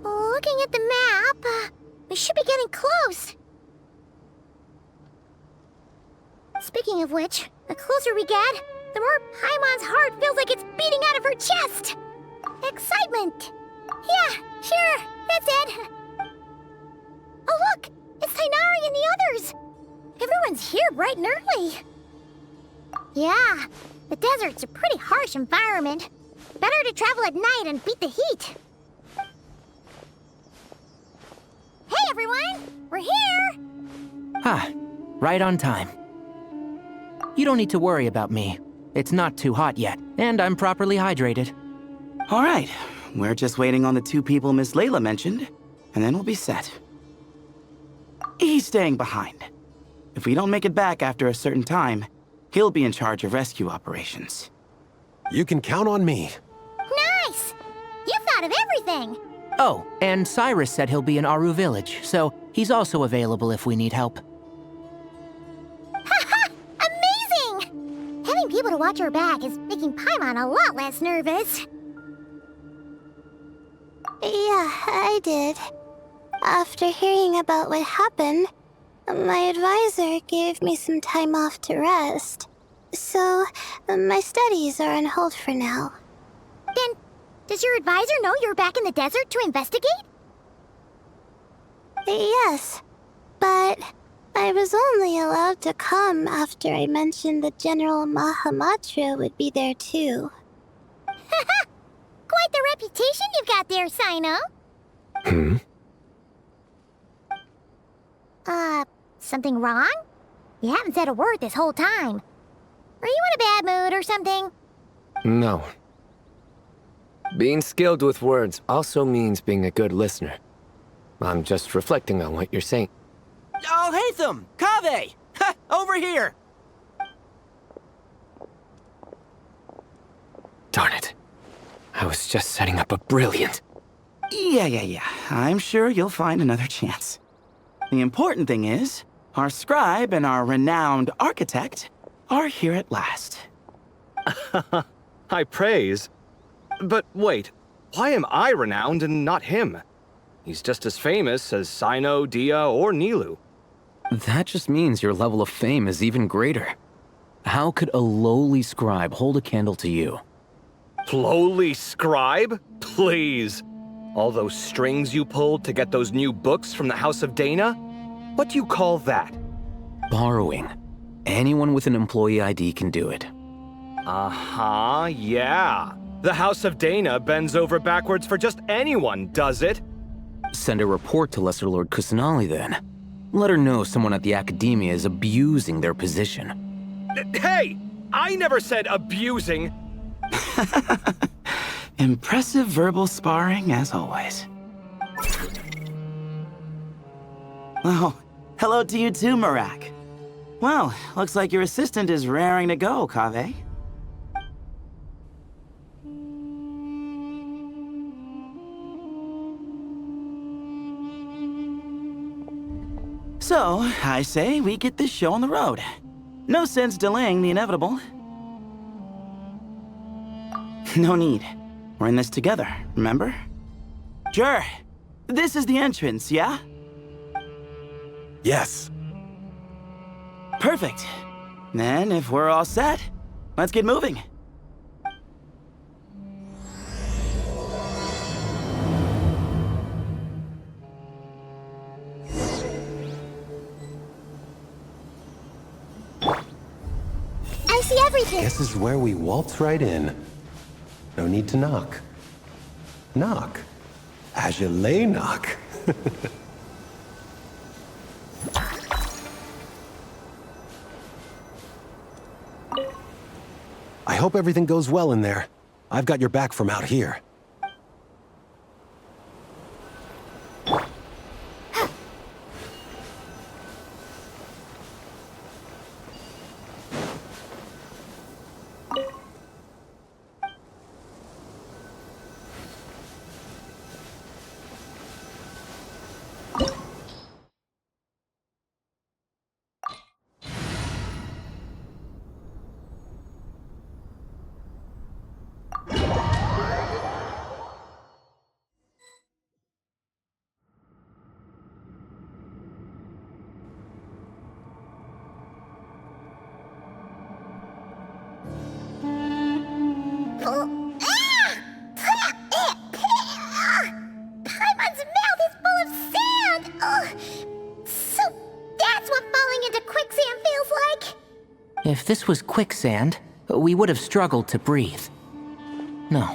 Looking at the map, we should be getting close. Speaking of which, the closer we get, the more Paimon's heart feels like it's beating out of her chest. Excitement. Yeah, sure, that's it. Oh look, it's Tighnari and the others. Everyone's here bright and early. Yeah, the desert's a pretty harsh environment. Better to travel at night and beat the heat. Hey everyone, we're here! Ah, right on time. You don't need to worry about me. It's not too hot yet, and I'm properly hydrated. All right, we're just waiting on the two people Miss Layla mentioned, and then we'll be set. He's staying behind. If we don't make it back after a certain time, he'll be in charge of rescue operations. You can count on me. Nice! You thought of everything! Oh, and Cyrus said he'll be in Aru Village, so he's also available if we need help. Haha! Amazing! Having people to watch our back is making Paimon a lot less nervous. Yeah, I did. After hearing about what happened, my advisor gave me some time off to rest. So, my studies are on hold for now. Then, does your advisor know you're back in the desert to investigate? Yes, but I was only allowed to come after I mentioned that General Mahamatra would be there too. Haha! Quite the reputation you've got there, Sino. Something wrong? You haven't said a word this whole time. Are you in a bad mood or something? No. Being skilled with words also means being a good listener. I'm just reflecting on what you're saying. Oh, Hatham! Kaveh! Ha! Over here! Darn it. I was just setting up a brilliant... Yeah. I'm sure you'll find another chance. The important thing is, our scribe and our renowned architect are here at last. High praise. But wait, why am I renowned and not him? He's just as famous as Sino, Dia, or Nilu. That just means your level of fame is even greater. How could a lowly scribe hold a candle to you? Lowly scribe? Please. All those strings you pulled to get those new books from the House of Dana? What do you call that? Borrowing. Anyone with an employee ID can do it. Uh-huh, yeah. The House of Dana bends over backwards for just anyone, does it? Send a report to Lesser Lord Kusanali then. Let her know someone at the Academia is abusing their position. Hey! I never said abusing! Impressive verbal sparring, as always. Oh, hello to you too, Marak. Well, looks like your assistant is raring to go, Kaveh. So, I say we get this show on the road. No sense delaying the inevitable. No need. We're in this together, remember? Sure. This is the entrance, yeah? Yes. Perfect. Then, if we're all set, let's get moving. I see everything. This is where we waltz right in. No need to knock. Knock. As you lay knock. I hope everything goes well in there. I've got your back from out here. If this was quicksand, we would have struggled to breathe. No.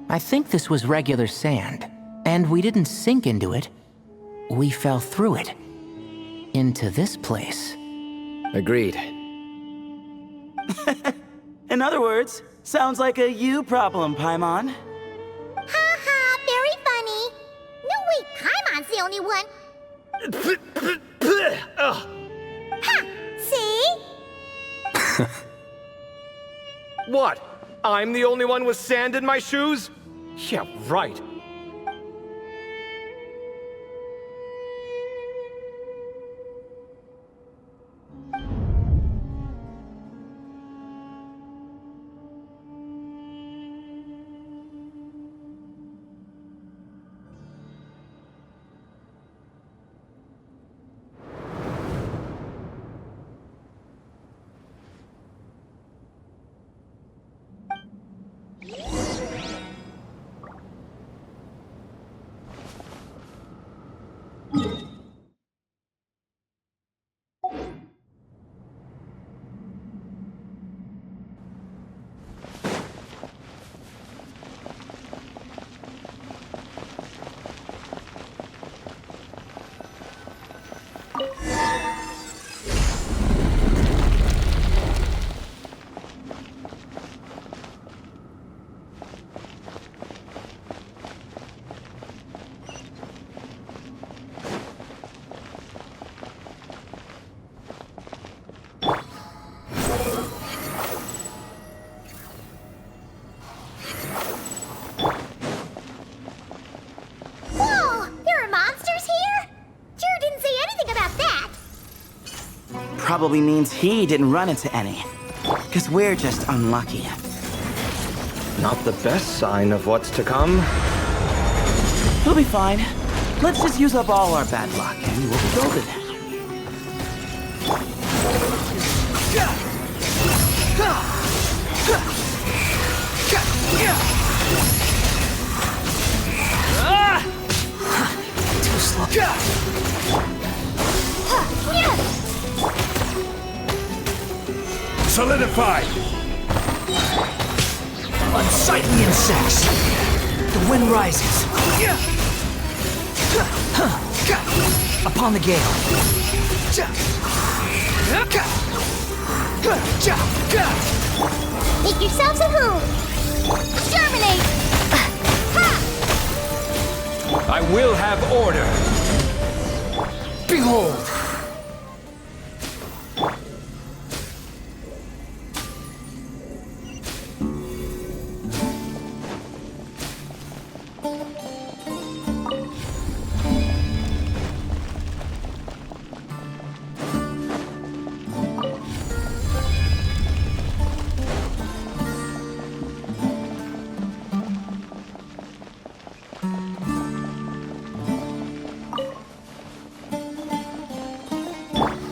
I think this was regular sand, and we didn't sink into it. We fell through it. Into this place. Agreed. In other words, sounds like a you problem, Paimon. Ha ha, very funny. No, wait, Paimon's the only one. Ha! See? What? I'm the only one with sand in my shoes? Yeah, right. Probably means he didn't run into any. 'Cause we're just unlucky. Not the best sign of what's to come. We'll be fine. Let's just use up all our bad luck and we'll be golden. Too slow. Solidified! Unsightly insects! The wind rises. Upon the gale. Make yourselves at home. Exterminate! I will have order. Behold!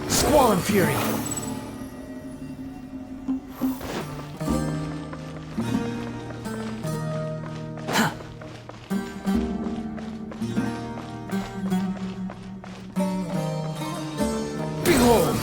Squall and fury. Behold!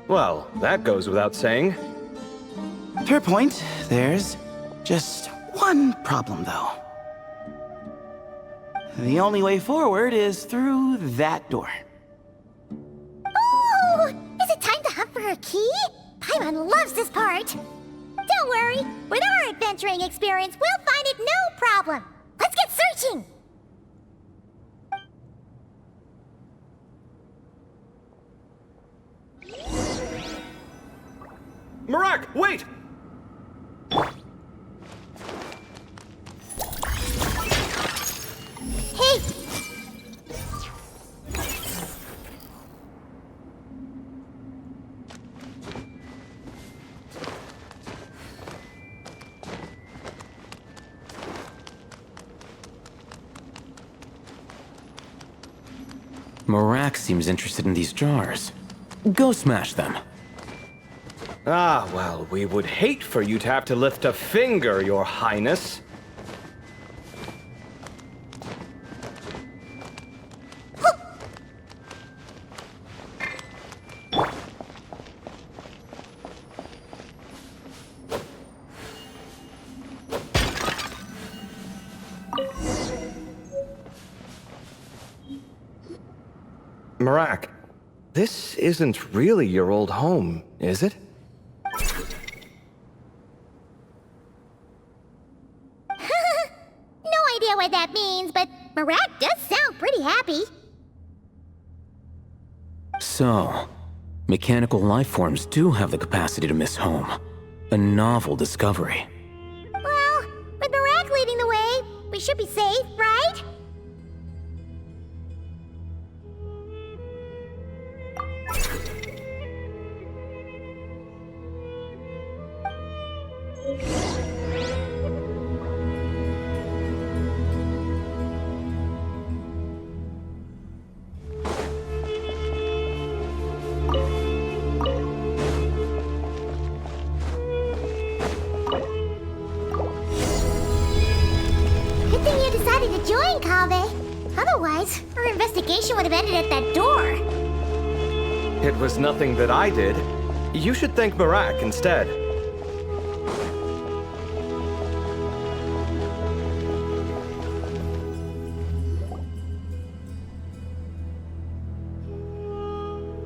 Well, that goes without saying. Fair point. There's just one problem, though. The only way forward is through that door. Oh! Is it time to hunt for a key? Paimon loves this part. Don't worry. With our adventuring experience, we'll find it no problem. Let's get searching! Marak, wait! Hey! Marak seems interested in these jars. Go smash them. Ah, well, we would hate for you to have to lift a finger, Your Highness. Marak, this isn't really your old home, is it? No idea what that means, but Marak does sound pretty happy. So, mechanical life forms do have the capacity to miss home. A novel discovery. Well, with Marak leading the way, we should be safe, right? Good thing you decided to join, Kaveh. Otherwise, our investigation would have ended at that door. It was nothing that I did. You should thank Marak instead.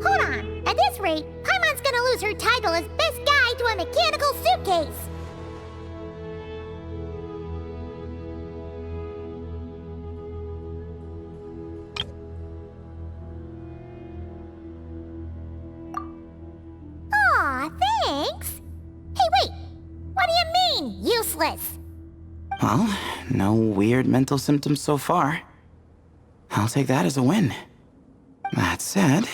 Hold on. At this rate, Paimon's gonna lose her title as best guide to a mechanical suitcase. Aw, thanks. Hey, wait. What do you mean, useless? Well, no weird mental symptoms so far. I'll take that as a win. That said...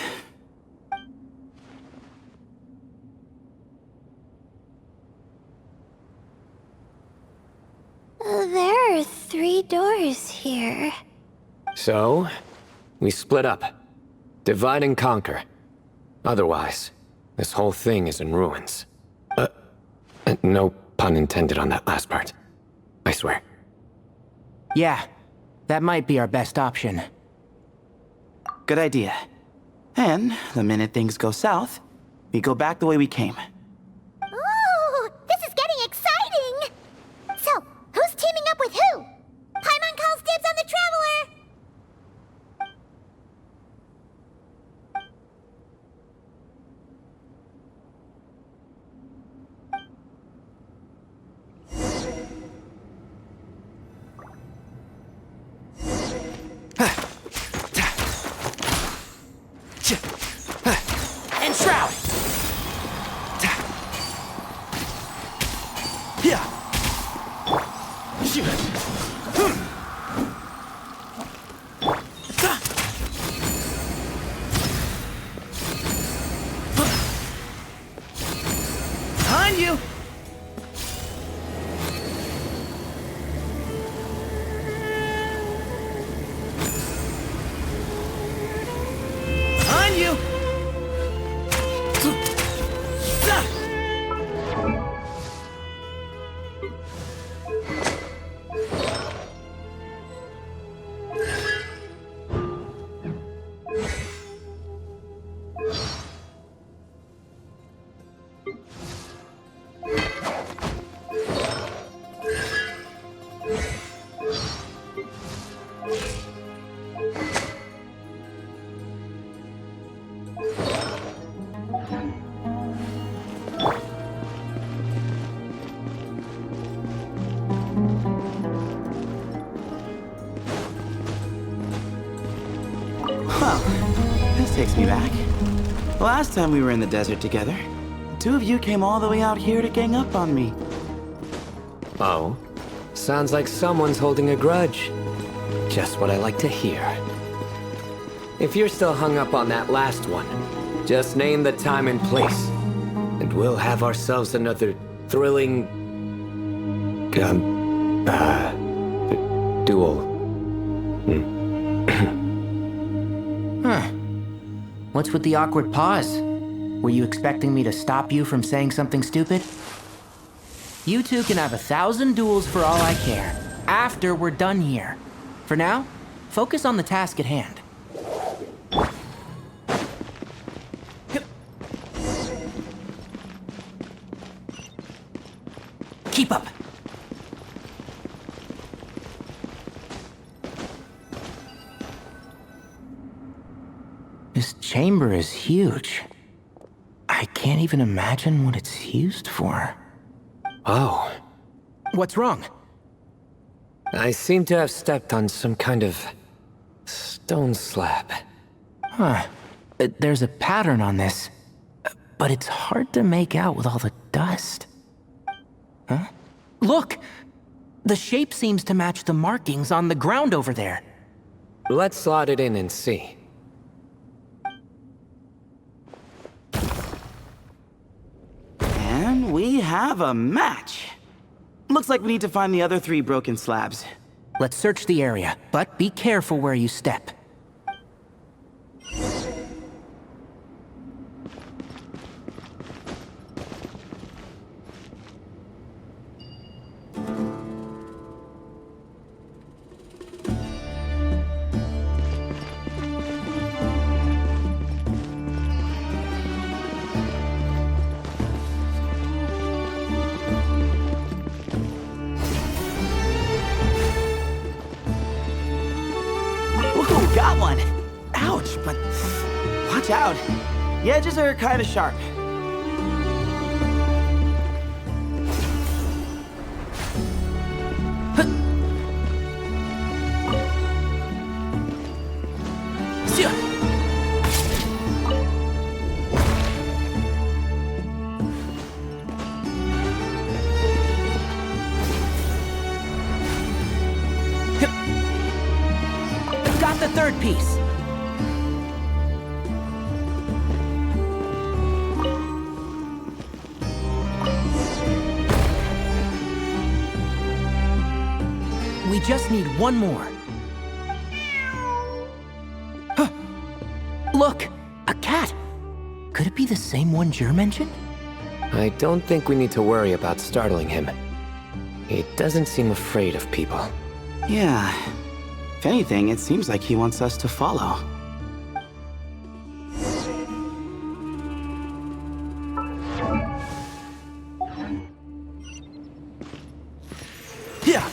There are 3 doors here. So, we split up. Divide and conquer. Otherwise, this whole thing is in ruins. No pun intended on that last part. I swear. Yeah, that might be our best option. Good idea. And the minute things go south, we go back the way we came. Ooh, this is getting exciting! So, who's teaming up with who? Paimon calls dibs on the Traveler! And Shroud! Yeah! Behind you! Behind you! Well, this takes me back. The last time we were in the desert together, the 2 of you came all the way out here to gang up on me. Oh? Sounds like someone's holding a grudge. Just what I like to hear. If you're still hung up on that last one, just name the time and place, and we'll have ourselves another thrilling... duel. Huh. What's with the awkward pause? Were you expecting me to stop you from saying something stupid? You two can have 1,000 duels for all I care, after we're done here. For now, focus on the task at hand. Keep up. This chamber is huge. I can't even imagine what it's used for. Oh. What's wrong? I seem to have stepped on some kind of stone slab. Huh. There's a pattern on this, but it's hard to make out with all the dust. Huh? Look! The shape seems to match the markings on the ground over there. Let's slot it in and see. And we have a match. Looks like we need to find the other 3 broken slabs. Let's search the area, but be careful where you step. Ooh, got one! Ouch, but watch out. The edges are kind of sharp. Got the third piece. We just need one more. Huh. Look, a cat. Could it be the same one Jer mentioned? I don't think we need to worry about startling him. He doesn't seem afraid of people. Yeah. If anything, it seems like he wants us to follow. Yeah.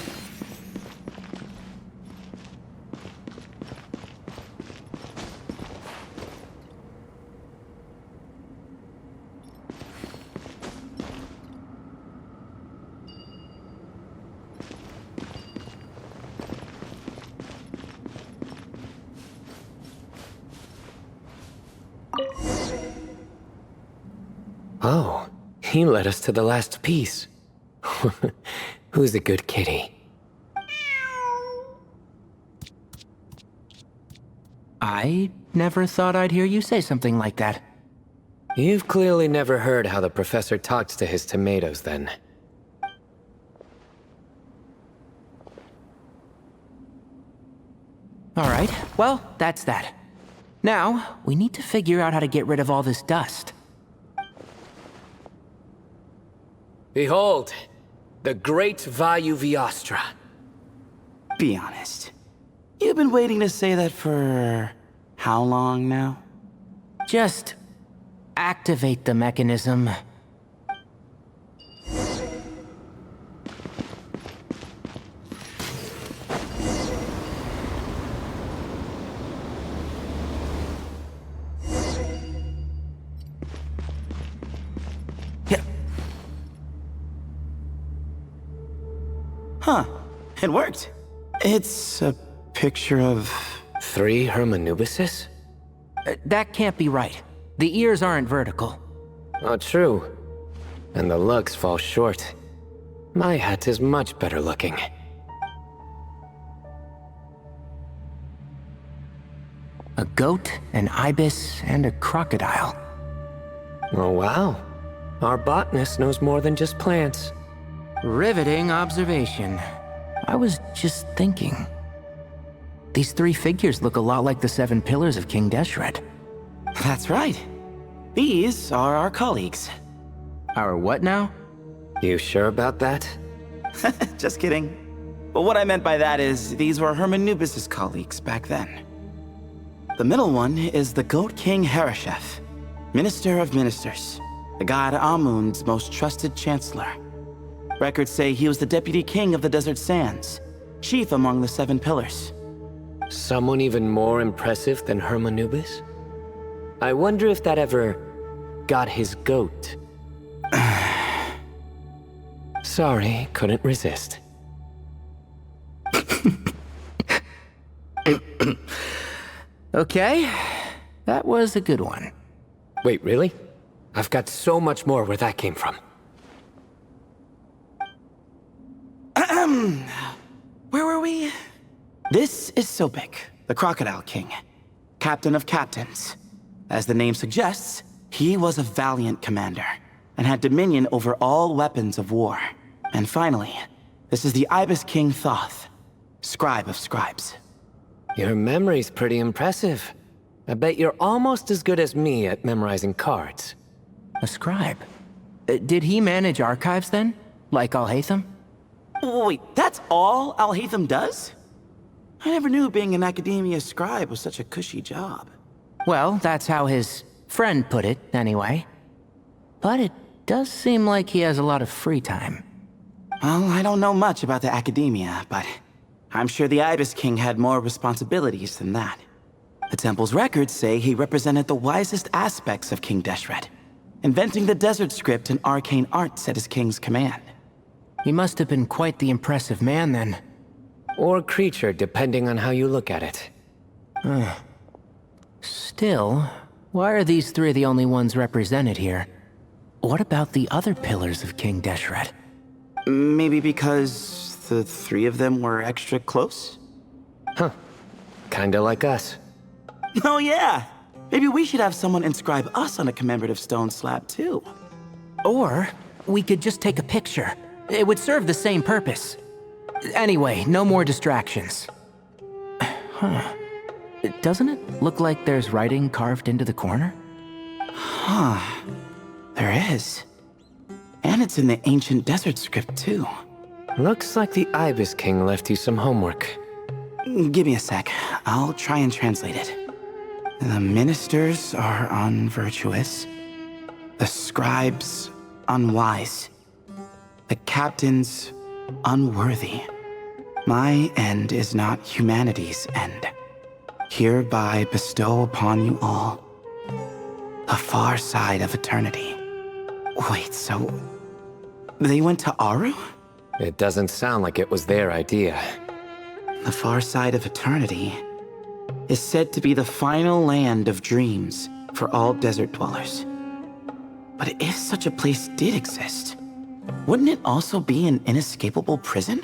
Oh, he led us to the last piece. Who's a good kitty? I never thought I'd hear you say something like that. You've clearly never heard how the professor talks to his tomatoes, then. All right, well, that's that. Now, we need to figure out how to get rid of all this dust. Behold, the great Vayu Viastra. Be honest. You've been waiting to say that for how long now? Just activate the mechanism. Huh. It worked. It's a picture of... 3 Hermanubises? That can't be right. The ears aren't vertical. Oh, true. And the looks fall short. My hat is much better looking. A goat, an ibis, and a crocodile. Oh, wow. Our botanist knows more than just plants. Riveting observation. I was just thinking. These 3 figures look a lot like the 7 pillars of King Deshret. That's right. These are our colleagues. Our what now? You sure about that? Just kidding. But what I meant by that is, these were Hermanubis' colleagues back then. The middle one is the Goat King Hereshef, Minister of Ministers, the god Amun's most trusted chancellor. Records say he was the deputy king of the Desert Sands, chief among the Seven Pillars. Someone even more impressive than Hermanubis? I wonder if that ever got his goat. Sorry, couldn't resist. Okay, that was a good one. Wait, really? I've got so much more where that came from. Where were we? This is Sopik, the Crocodile King, Captain of Captains. As the name suggests, he was a valiant commander and had dominion over all weapons of war. And finally, this is the Ibis King Thoth, Scribe of Scribes. Your memory's pretty impressive. I bet you're almost as good as me at memorizing cards. A scribe? Did he manage archives then? Like Alhaitham? Wait, that's all Alhaitham does? I never knew being an academia scribe was such a cushy job. Well, that's how his friend put it, anyway. But it does seem like he has a lot of free time. Well, I don't know much about the academia, but I'm sure the Ibis King had more responsibilities than that. The temple's records say he represented the wisest aspects of King Deshret, inventing the desert script and arcane arts at his king's command. He must have been quite the impressive man then. Or creature, depending on how you look at it. Still, why are these three the only ones represented here? What about the other pillars of King Deshret? Maybe because the three of them were extra close? Huh. Kinda like us. Oh yeah! Maybe we should have someone inscribe us on a commemorative stone slab too. Or we could just take a picture. It would serve the same purpose. Anyway, no more distractions. Huh. Doesn't it look like there's writing carved into the corner? Huh. There is. And it's in the ancient desert script too. Looks like the Ibis King left you some homework. Give me a sec. I'll try and translate it. The ministers are unvirtuous. The scribes unwise. The captains unworthy. My end is not humanity's end. Hereby bestow upon you all the far side of eternity. Wait, so they went to Aru? It doesn't sound like it was their idea. The far side of eternity is said to be the final land of dreams for all desert dwellers. But if such a place did exist, wouldn't it also be an inescapable prison?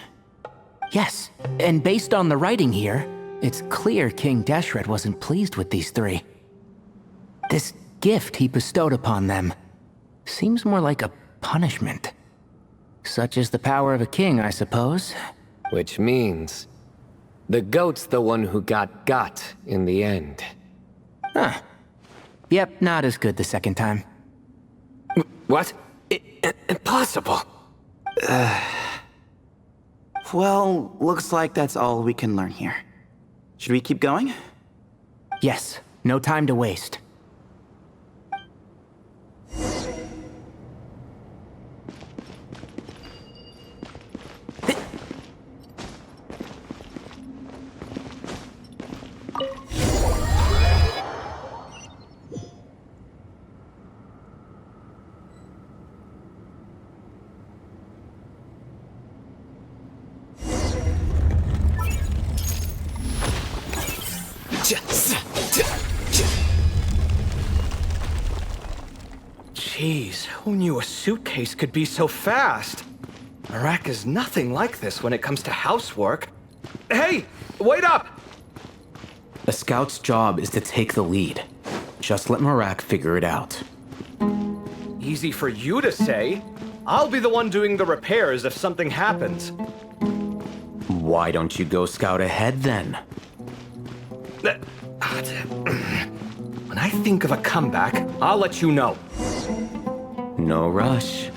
Yes, and based on the writing here, it's clear King Deshret wasn't pleased with these three. This gift he bestowed upon them seems more like a punishment. Such is the power of a king, I suppose. Which means the goat's the one who got in the end. Huh. Yep, not as good the second time. What? Impossible. Well, looks like that's all we can learn here. Should we keep going? Yes, no time to waste. Jeez, who knew a suitcase could be so fast? Marak is nothing like this when it comes to housework. Hey, wait up! A scout's job is to take the lead. Just let Marak figure it out. Easy for you to say. I'll be the one doing the repairs if something happens. Why don't you go scout ahead then? When I think of a comeback, I'll let you know. No rush.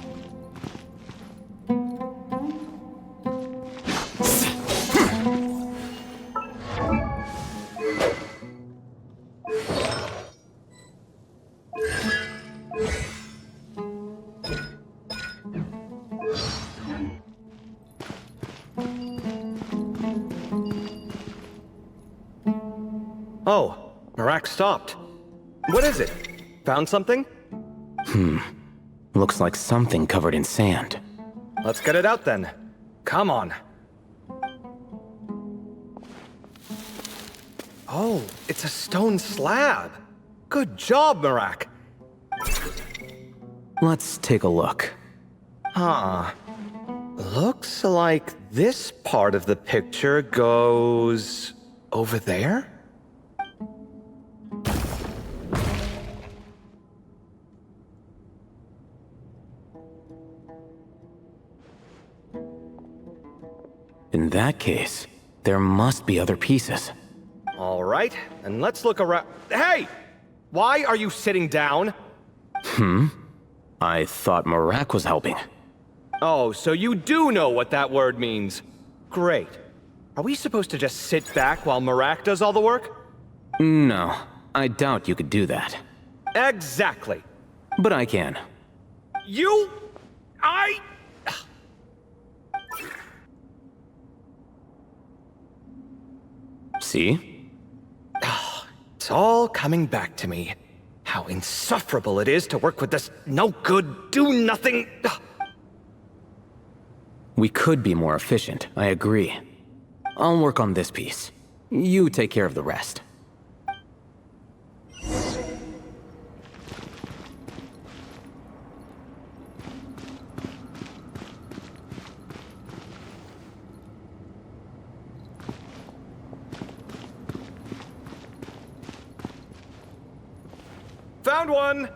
Oh, Marak stopped. What is it? Found something? Looks like something covered in sand. Let's get it out then. Come on. Oh, it's a stone slab. Good job, Marak. Let's take a look. Huh. Looks like this part of the picture goes over there? In that case, there must be other pieces. All right, and let's look around. Hey! Why are you sitting down? I thought Marak was helping. Oh, so you do know what that word means. Great. Are we supposed to just sit back while Marak does all the work? No, I doubt you could do that. Exactly. But I can. See? It's all coming back to me. How insufferable it is to work with this no-good, do-nothing... We could be more efficient, I agree. I'll work on this piece. You take care of the rest. Found one!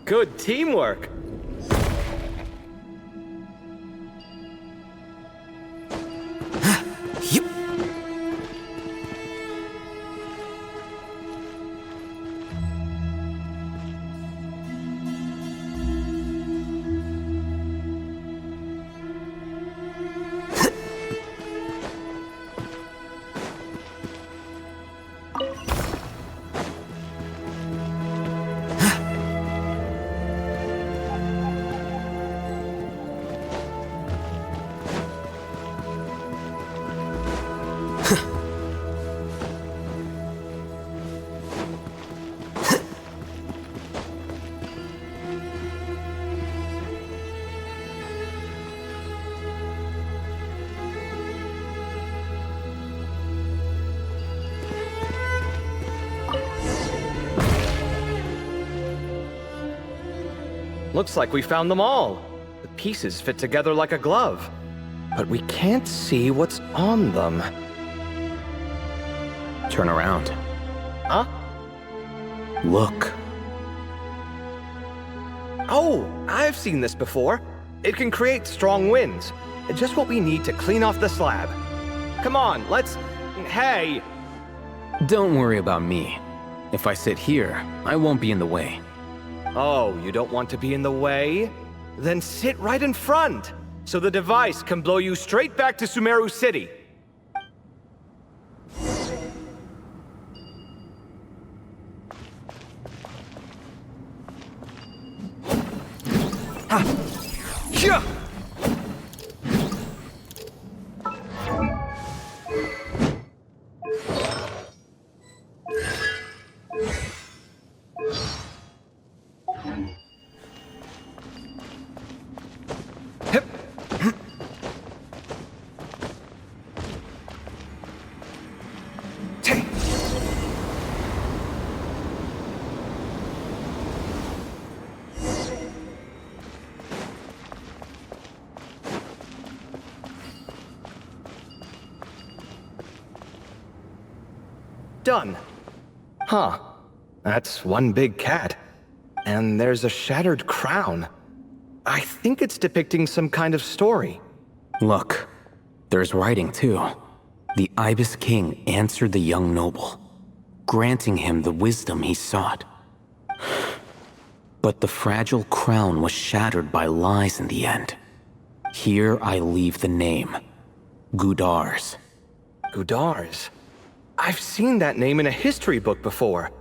Good teamwork. Looks like we found them all. The pieces fit together like a glove. But we can't see what's on them. Turn around. Huh? Look. Oh, I've seen this before. It can create strong winds. Just what we need to clean off the slab. Come on, let's... Hey! Don't worry about me. If I sit here, I won't be in the way. Oh, you don't want to be in the way? Then sit right in front, so the device can blow you straight back to Sumeru City. Yeah! Done. Huh. That's one big cat. And there's a shattered crown. I think it's depicting some kind of story. Look, there's writing too. The Ibis King answered the young noble, granting him the wisdom he sought. But the fragile crown was shattered by lies in the end. Here I leave the name, Gudars. Gudars? I've seen that name in a history book before.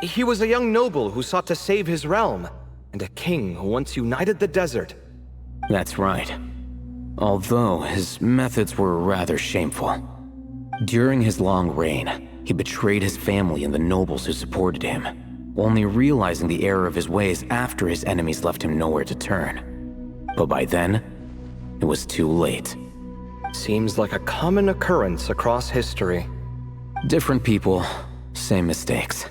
He was a young noble who sought to save his realm, and a king who once united the desert. That's right. Although his methods were rather shameful. During his long reign, he betrayed his family and the nobles who supported him, only realizing the error of his ways after his enemies left him nowhere to turn. But by then, it was too late. Seems like a common occurrence across history. Different people, same mistakes.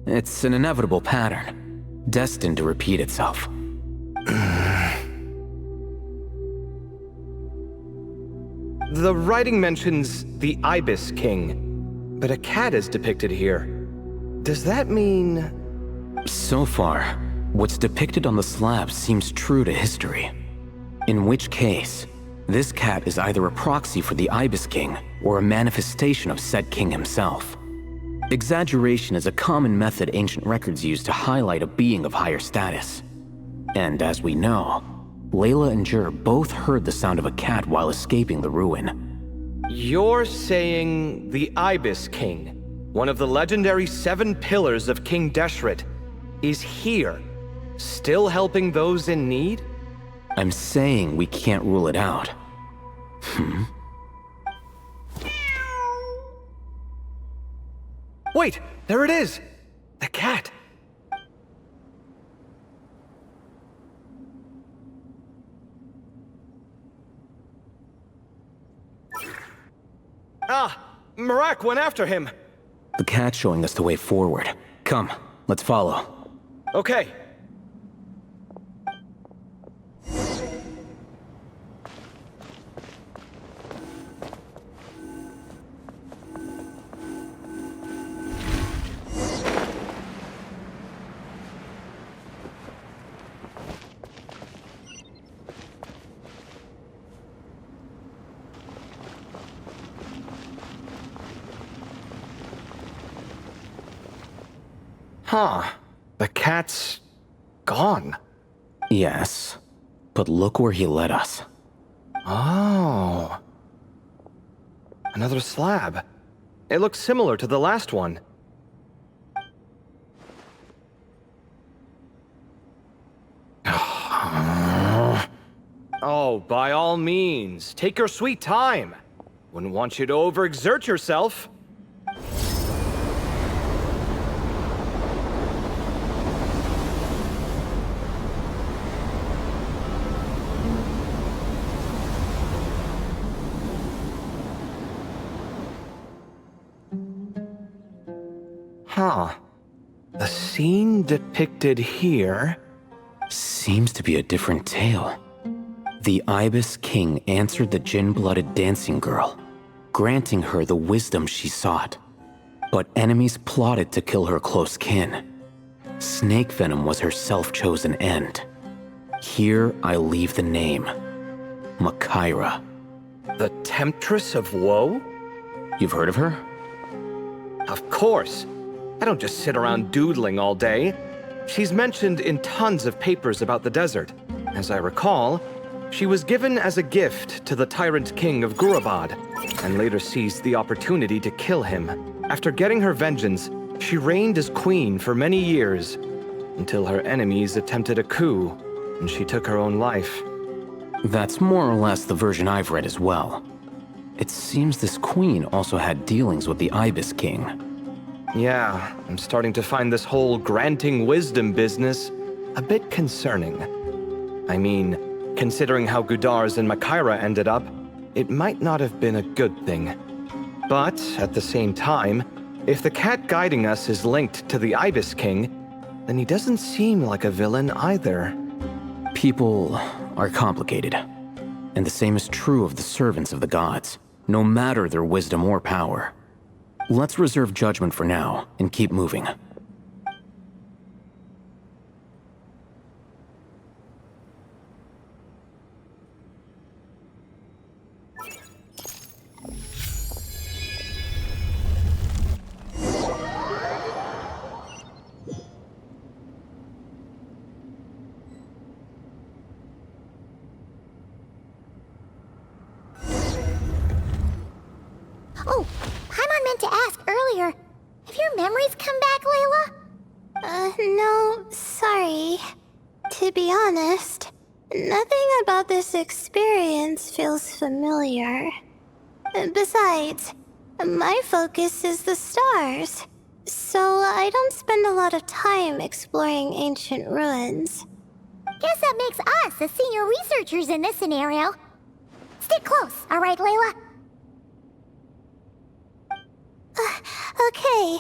It's an inevitable pattern, destined to repeat itself. The writing mentions the Ibis King, but a cat is depicted here. Does that mean... So far, what's depicted on the slab seems true to history. In which case, this cat is either a proxy for the Ibis King or a manifestation of said king himself. Exaggeration is a common method ancient records use to highlight a being of higher status. And as we know, Layla and Jur both heard the sound of a cat while escaping the ruin. You're saying the Ibis King, one of the legendary 7 pillars of King Deshret, is here, still helping those in need? I'm saying we can't rule it out. Wait, there it is! The cat! Ah! Marak went after him! The cat's showing us the way forward. Come, let's follow. Okay. Huh. The cat's... gone. Yes, but look where he led us. Oh. Another slab. It looks similar to the last one. Oh, by all means, take your sweet time. Wouldn't want you to overexert yourself. Huh. The scene depicted here... Seems to be a different tale. The Ibis King answered the Jinn-blooded dancing girl, granting her the wisdom she sought. But enemies plotted to kill her close kin. Snake venom was her self-chosen end. Here I leave the name, Makaira. The Temptress of Woe? You've heard of her? Of course. I don't just sit around doodling all day. She's mentioned in tons of papers about the desert. As I recall, she was given as a gift to the tyrant king of Gurabad, and later seized the opportunity to kill him. After getting her vengeance, she reigned as queen for many years, until her enemies attempted a coup, and she took her own life. That's more or less the version I've read as well. It seems this queen also had dealings with the Ibis King. Yeah, I'm starting to find this whole granting wisdom business a bit concerning. I mean, considering how Gudars and Makaira ended up, it might not have been a good thing. But, at the same time, if the cat guiding us is linked to the Ibis King, then he doesn't seem like a villain either. People are complicated, and the same is true of the servants of the gods, no matter their wisdom or power. Let's reserve judgment for now and keep moving. always come back, Layla? No, sorry. To be honest, nothing about this experience feels familiar. Besides, my focus is the stars, so I don't spend a lot of time exploring ancient ruins. Guess that makes us the senior researchers in this scenario. Stick close, all right, Layla? Okay.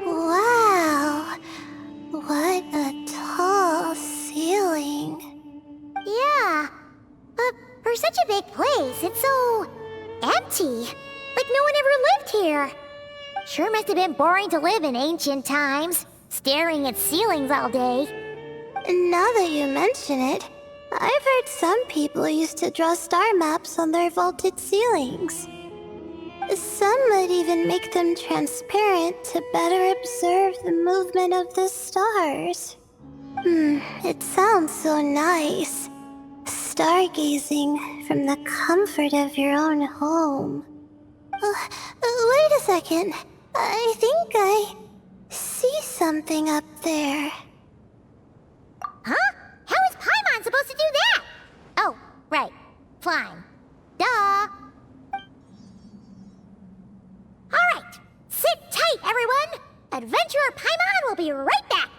Wow, what a tall ceiling. Yeah, but for such a big place, it's so empty. Like no one ever lived here. Sure must have been boring to live in ancient times, staring at ceilings all day. Now that you mention it, I've heard some people used to draw star maps on their vaulted ceilings. Some might even make them transparent to better observe the movement of the stars. It sounds so nice. Stargazing from the comfort of your own home. Wait a second. I think I see something up there. Huh? How is Paimon supposed to do that? Oh, right. Flying. Duh. Alright, sit tight, everyone! Adventurer Paimon will be right back!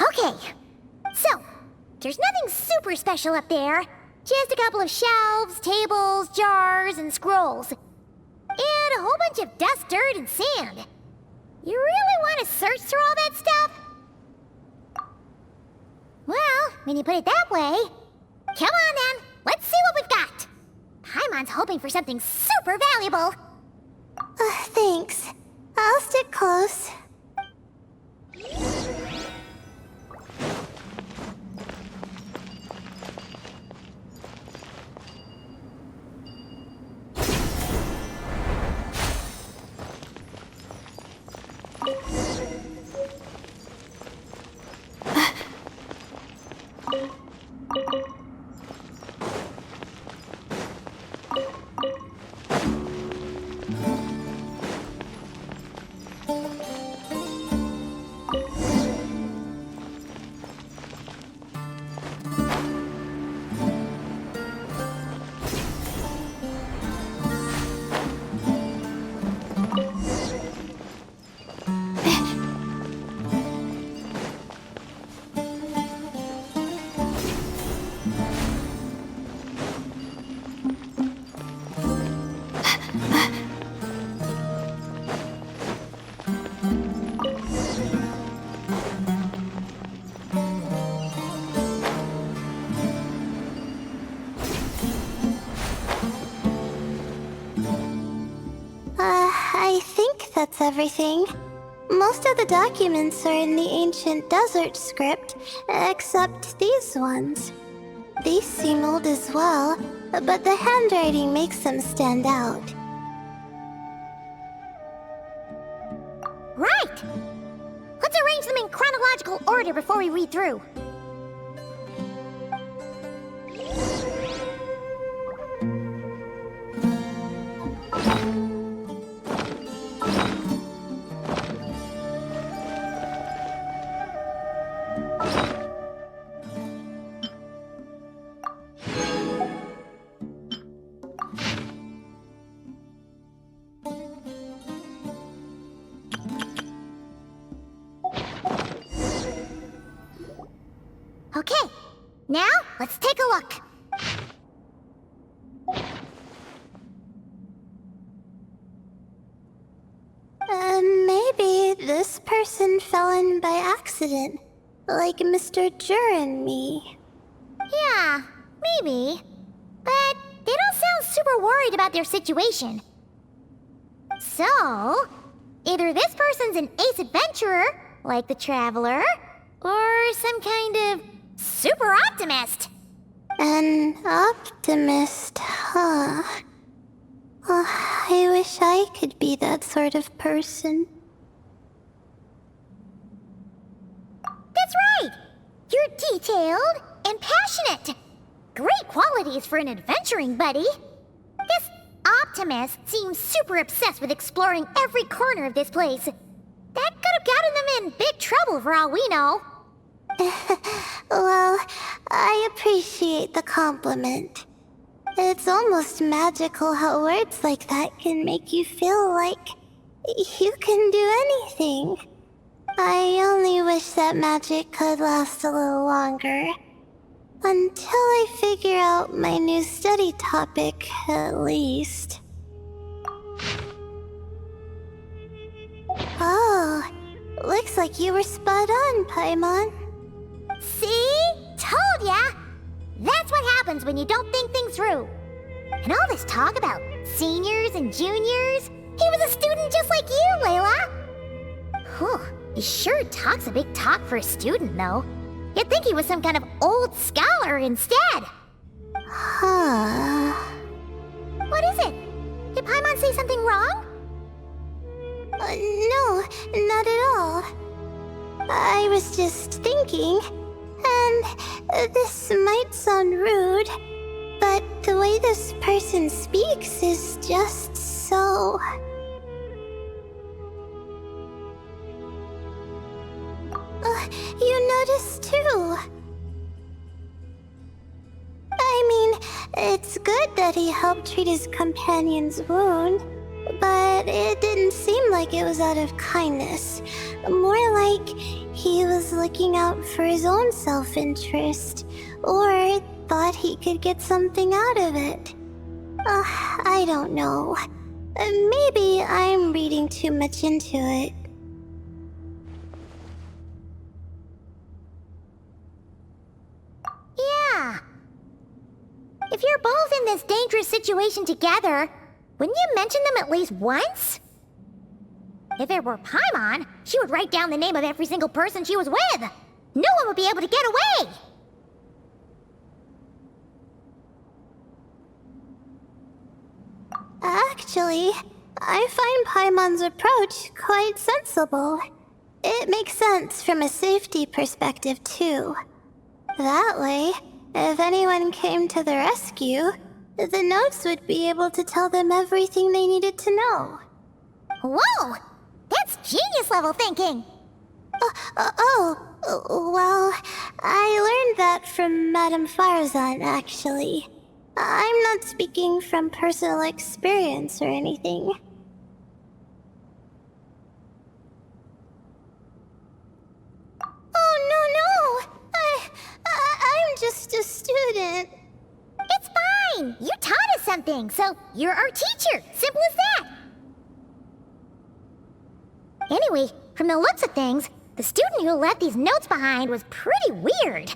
Okay, so, there's nothing super special up there. Just a couple of shelves, tables, jars, and scrolls. And a whole bunch of dust, dirt, and sand. You really want to search through all that stuff? Well, when you put it that way... Come on then, let's see what we've got. Paimon's hoping for something super valuable. Thanks. I'll stick close. I think that's everything. Most of the documents are in the ancient desert script, except these ones. These seem old as well, but the handwriting makes them stand out. Right! Let's arrange them in chronological order before we read through. Okay, now let's take a look. fell in by accident, like Mr. Jur and me. Yeah, maybe. But they don't sound super worried about their situation. So, either this person's an ace adventurer, like the Traveler, or some kind of super optimist. An optimist, huh? Oh, I wish I could be that sort of person. That's right! You're detailed and passionate. Great qualities for an adventuring buddy. This optimist seems super obsessed with exploring every corner of this place. That could have gotten them in big trouble for all we know. Well, I appreciate the compliment. It's almost magical how words like that can make you feel like you can do anything. I only wish that magic could last a little longer. Until I figure out my new study topic, at least. Oh, looks like you were spot on, Paimon. See? Told ya! That's what happens when you don't think things through. And all this talk about seniors and juniors, he was a student just like you, Layla. Whew, he sure talks a big talk for a student, though. You'd think he was some kind of old scholar instead. Huh. What is it? Did Paimon say something wrong? No, not at all. I was just thinking, and this might sound rude, but the way this person speaks is just so... you noticed too. I mean, it's good that he helped treat his companion's wound, but it didn't seem like it was out of kindness. More like he was looking out for his own self-interest, or thought he could get something out of it. I don't know. Maybe I'm reading too much into it. Yeah. If you're both in this dangerous situation together, wouldn't you mention them at least once? If it were Paimon, she would write down the name of every single person she was with. No one would be able to get away. Actually, I find Paimon's approach quite sensible. It makes sense from a safety perspective, too. That way, if anyone came to the rescue, the notes would be able to tell them everything they needed to know. Whoa! That's genius-level thinking! Well, I learned that from Madame Farazan, actually. I'm not speaking from personal experience or anything. Oh, no! I'm just a student. It's fine! You taught us something, so you're our teacher. Simple as that. Anyway, from the looks of things, the student who left these notes behind was pretty weird.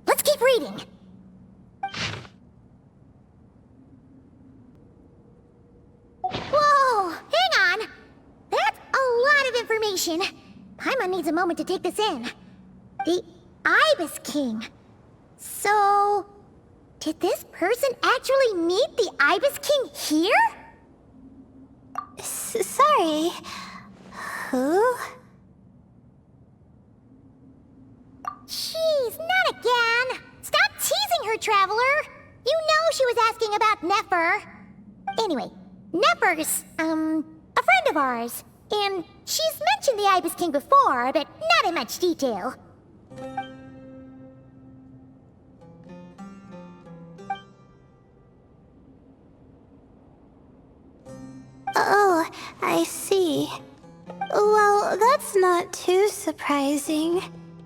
Let's keep reading. Whoa! Hang on! That's a lot of information. Paimon needs a moment to take this in. The Ibis King. So... did this person actually meet the Ibis King here? Sorry. Who? Jeez, not again! Stop teasing her, Traveler! You know she was asking about Nefer. Anyway, Nefer's, a friend of ours. And she's mentioned the Ibis King before, but not in much detail. Oh, I see. Well, that's not too surprising.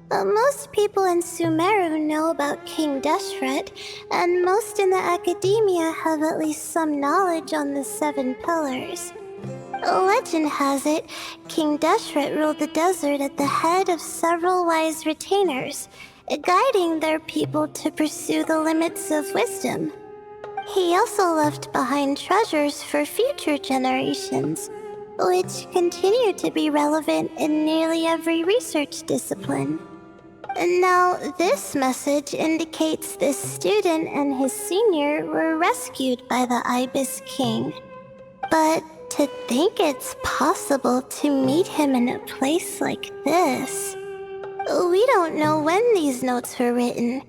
Most people in Sumeru know about King Deshret, and most in the academia have at least some knowledge on the 7 pillars. Legend has it, King Deshret ruled the desert at the head of several wise retainers, guiding their people to pursue the limits of wisdom. He also left behind treasures for future generations, which continue to be relevant in nearly every research discipline. And now, this message indicates this student and his senior were rescued by the Ibis King. But to think it's possible to meet him in a place like this... We don't know when these notes were written,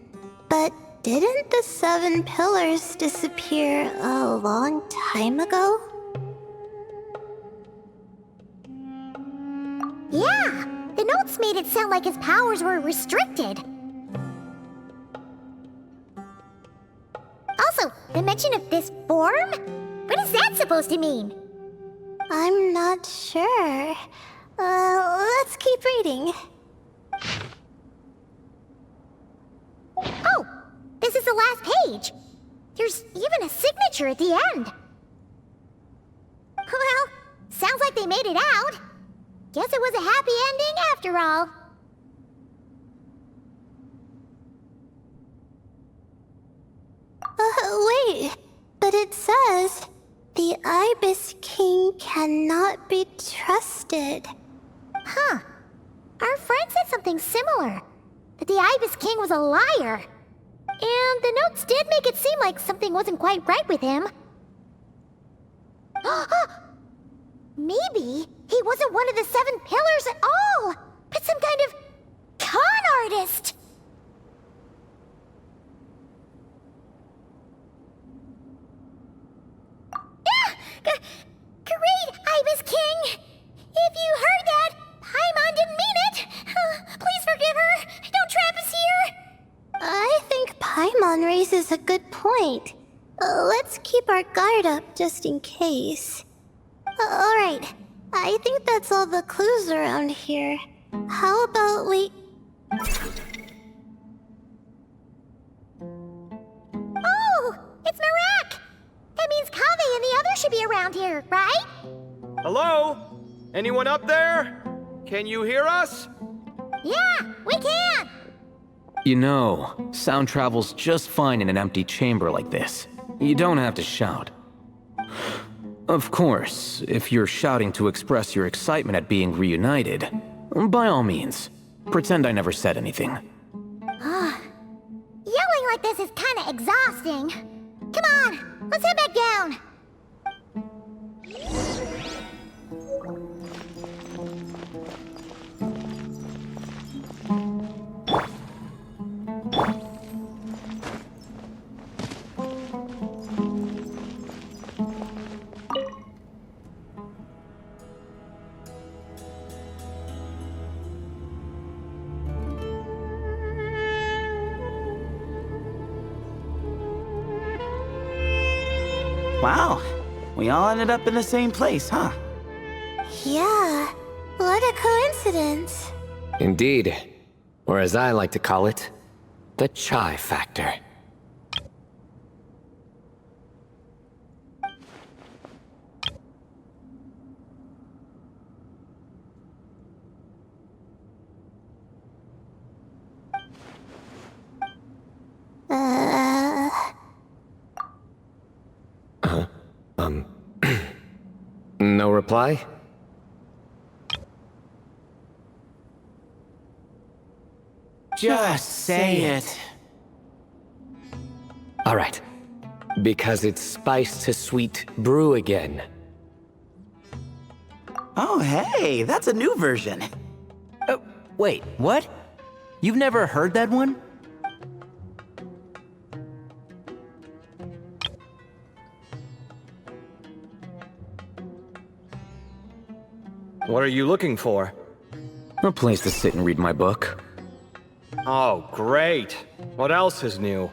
but didn't the 7 pillars disappear a long time ago? Yeah, the notes made it sound like his powers were restricted. Also, the mention of this form? What is that supposed to mean? I'm not sure. Let's keep reading. Oh, this is the last page. There's even a signature at the end. Well, sounds like they made it out. Guess it was a happy ending after all. Wait, but it says, the Ibis King cannot be trusted. Huh. Our friend said something similar. That the Ibis King was a liar. And the notes did make it seem like something wasn't quite right with him. Maybe he wasn't one of the 7 pillars at all, but some kind of con artist. Great, Ibis King! If you heard that, Paimon didn't mean it! Please forgive her! Don't trap us here! I think Paimon raises a good point. Let's keep our guard up just in case. Alright, I think that's all the clues around here. How about we... Oh! It's Marak! That means Kaveh and the others should be around here, right? Hello? Anyone up there? Can you hear us? Yeah, we can! You know, sound travels just fine in an empty chamber like this. You don't have to shout. Of course, if you're shouting to express your excitement at being reunited, by all means, pretend I never said anything. Yelling like this is kinda exhausting. Come on, let's head back down. Wow, we all ended up in the same place, huh? Yeah, what a coincidence. Indeed. Or as I like to call it, the chai factor. No reply? Just say it. All right. Because it's spice to sweet brew again. Oh, hey, that's a new version. Oh, wait, what? You've never heard that one? What are you looking for? A place to sit and read my book. Oh, great. What else is new?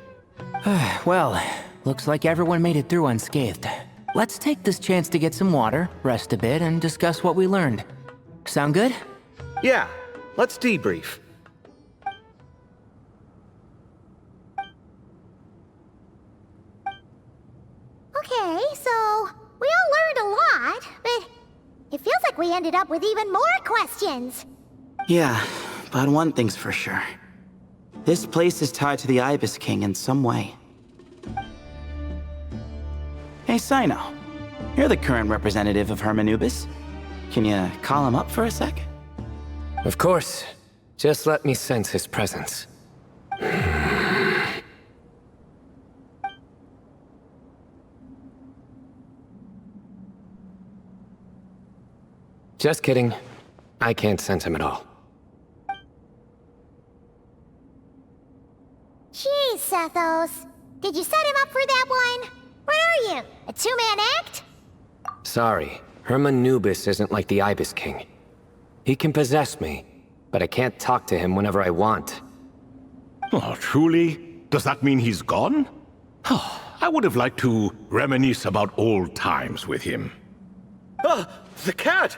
Well, looks like everyone made it through unscathed. Let's take this chance to get some water, rest a bit, and discuss what we learned. Sound good? Yeah, let's debrief. Okay, so we all learned a lot, but ended up with even more questions. Yeah, but one thing's for sure. This place is tied to the Ibis King in some way. Hey, Sino. You're the current representative of Hermanubis. Can you call him up for a sec? Of course. Just let me sense his presence. Just kidding. I can't sense him at all. Jeez, Sethos. Did you set him up for that one? What are you, a two-man act? Sorry, Hermanubis isn't like the Ibis King. He can possess me, but I can't talk to him whenever I want. Oh, truly? Does that mean he's gone? I would have liked to reminisce about old times with him. Ah, the cat!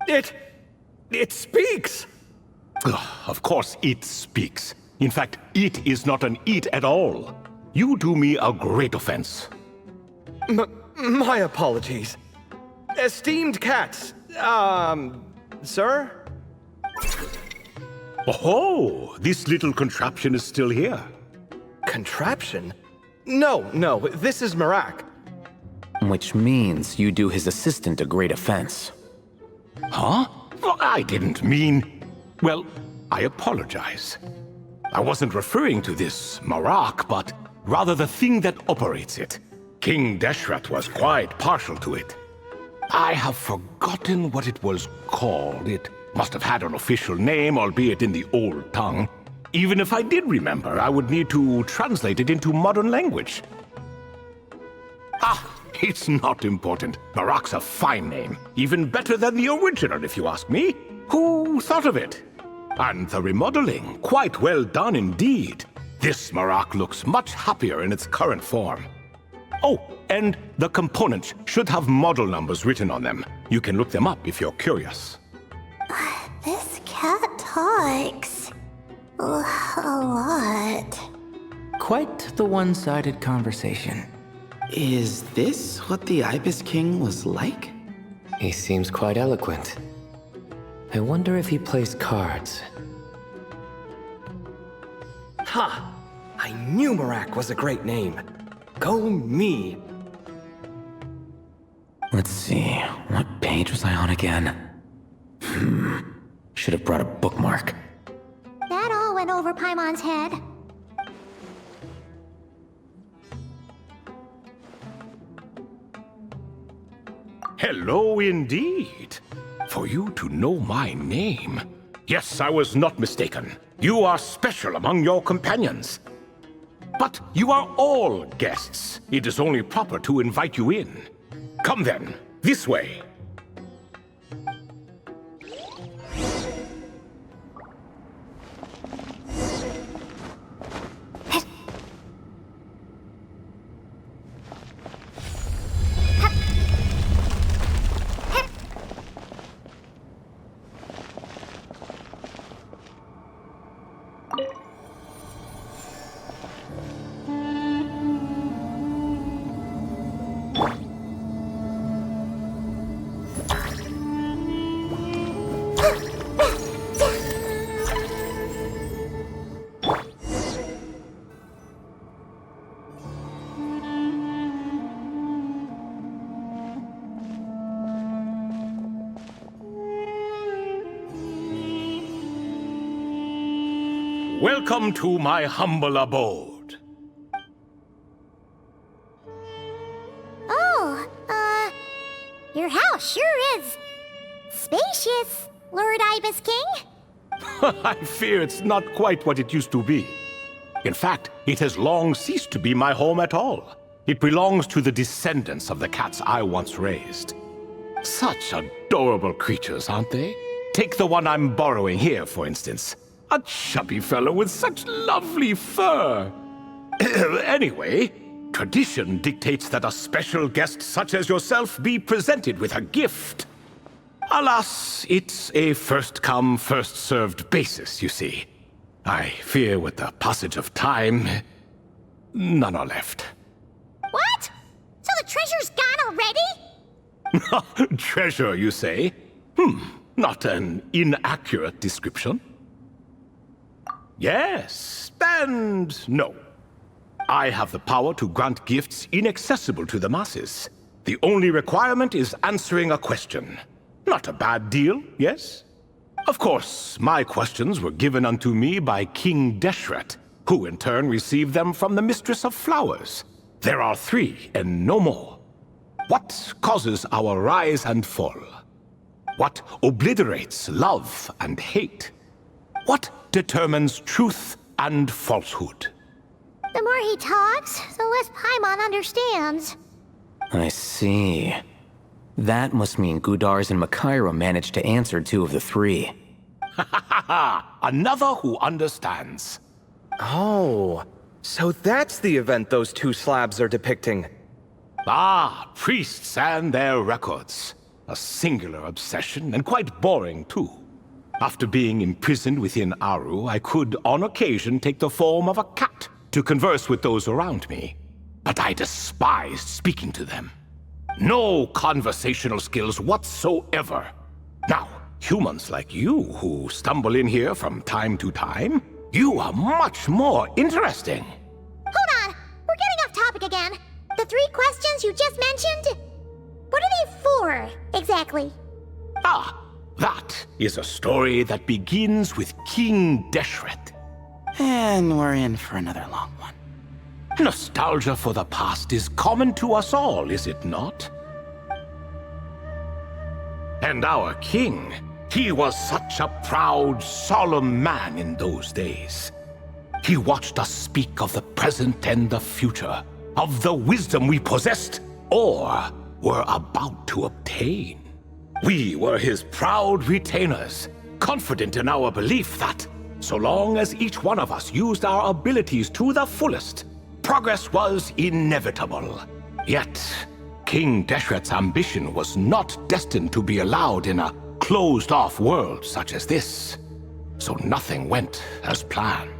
It speaks! Of course it speaks. In fact, it is not an it at all. You do me a great offense. My apologies. Esteemed cats, sir? Oh, this little contraption is still here. Contraption? No, this is Marak. Which means you do his assistant a great offense. Huh? Well, I didn't mean... Well, I apologize. I wasn't referring to this Marak, but rather the thing that operates it. King Deshret was quite partial to it. I have forgotten what it was called. It must have had an official name, albeit in the old tongue. Even if I did remember, I would need to translate it into modern language. It's not important. Marak's a fine name. Even better than the original, if you ask me. Who thought of it? And the remodeling, quite well done indeed. This Marak looks much happier in its current form. Oh, and the components should have model numbers written on them. You can look them up if you're curious. This cat talks a lot. Quite the one-sided conversation. Is this what the Ibis King was like? He seems quite eloquent. I wonder if he plays cards. Ha! I knew Marak was a great name. Go me! Let's see, what page was I on again? Should have brought a bookmark. That all went over Paimon's head. Hello indeed. For you to know my name. Yes, I was not mistaken. You are special among your companions. But you are all guests. It is only proper to invite you in. Come then, this way. Welcome to my humble abode. Oh, your house sure is spacious, Lord Ibis King. I fear it's not quite what it used to be. In fact, it has long ceased to be my home at all. It belongs to the descendants of the cats I once raised. Such adorable creatures, aren't they? Take the one I'm borrowing here, for instance. A chubby fellow with such lovely fur. Anyway, tradition dictates that a special guest such as yourself be presented with a gift. Alas, it's a first-come, first-served basis, you see. I fear with the passage of time, none are left. What? So the treasure's gone already? Treasure, you say? Not an inaccurate description. Yes, and no. I have the power to grant gifts inaccessible to the masses. The only requirement is answering a question. Not a bad deal, yes? Of course, my questions were given unto me by King Deshret, who in turn received them from the Mistress of Flowers. There are 3, and no more. What causes our rise and fall? What obliterates love and hate? What determines truth and falsehood? The more he talks, the less Paimon understands. I see. That must mean Gudars and Makaira managed to answer 2 of the 3. Another who understands. Oh, so that's the event those 2 slabs are depicting. Ah, priests and their records. A singular obsession, and quite boring too. After being imprisoned within Aru, I could, on occasion, take the form of a cat to converse with those around me. But I despised speaking to them. No conversational skills whatsoever. Now, humans like you who stumble in here from time to time, you are much more interesting. Hold on! We're getting off topic again. The 3 questions you just mentioned? What are they for, exactly? Ah, that is a story that begins with King Deshret. And we're in for another long one. Nostalgia for the past is common to us all, is it not? And our king, he was such a proud, solemn man in those days. He watched us speak of the present and the future, of the wisdom we possessed, or were about to obtain. We were his proud retainers, confident in our belief that, so long as each one of us used our abilities to the fullest, progress was inevitable. Yet, King Deshret's ambition was not destined to be allowed in a closed-off world such as this. So nothing went as planned.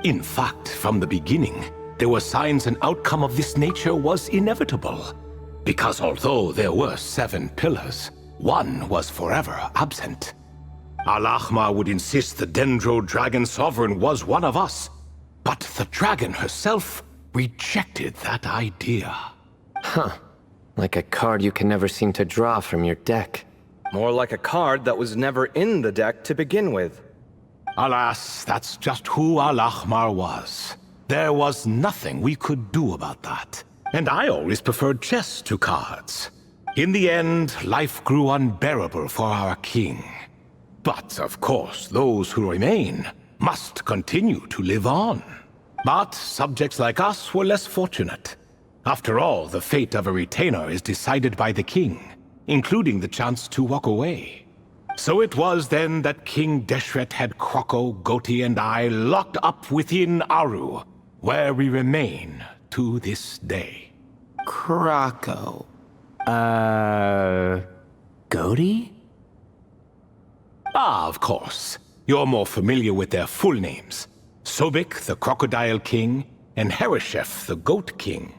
In fact, from the beginning, there were signs an outcome of this nature was inevitable. Because although there were 7 pillars, one was forever absent. Al-Ahmar would insist the Dendro Dragon Sovereign was one of us, but the dragon herself rejected that idea. Huh. Like a card you can never seem to draw from your deck. More like a card that was never in the deck to begin with. Alas, that's just who Al-Ahmar was. There was nothing we could do about that. And I always preferred chess to cards. In the end, life grew unbearable for our king. But, of course, those who remain must continue to live on. But subjects like us were less fortunate. After all, the fate of a retainer is decided by the king, including the chance to walk away. So it was then that King Deshret had Kroko, Goti, and I locked up within Aru, where we remain to this day. Kroko. Goti? Ah, of course. You're more familiar with their full names. Sobek, the Crocodile King, and Hereshef, the Goat King.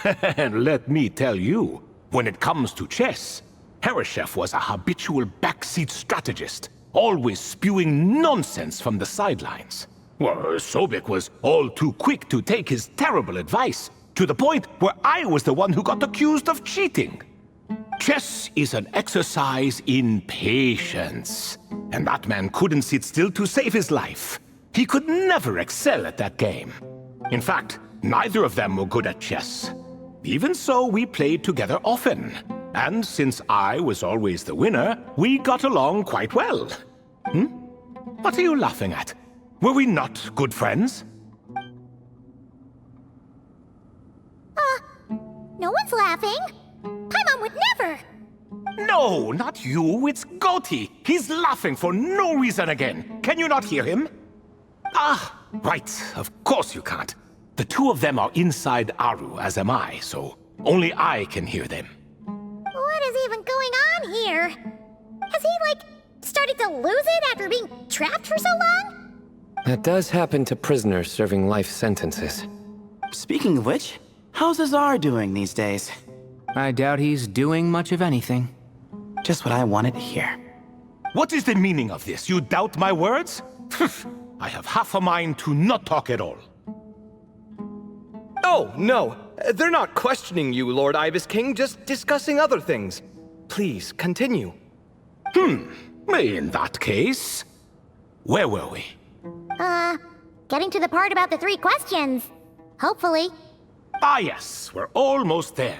And let me tell you, when it comes to chess, Hereshef was a habitual backseat strategist, always spewing nonsense from the sidelines. Well, Sobek was all too quick to take his terrible advice, to the point where I was the one who got accused of cheating. Chess is an exercise in patience, and that man couldn't sit still to save his life. He could never excel at that game. In fact, neither of them were good at chess. Even so, we played together often, and since I was always the winner, we got along quite well. What are you laughing at? Were we not good friends? No one's laughing. Paimon would never. No, not you. It's Goti. He's laughing for no reason again. Can you not hear him? Ah, right. Of course you can't. The 2 of them are inside Aru, as am I, so only I can hear them. What is even going on here? Has he, started to lose it after being trapped for so long? That does happen to prisoners serving life sentences. Speaking of which, how's Azar doing these days? I doubt he's doing much of anything. Just what I wanted to hear. What is the meaning of this? You doubt my words? I have half a mind to not talk at all. Oh, no. They're not questioning you, Lord Ibis King, just discussing other things. Please, continue. In that case, where were we? Getting to the part about the 3 questions. Hopefully. Ah yes, we're almost there.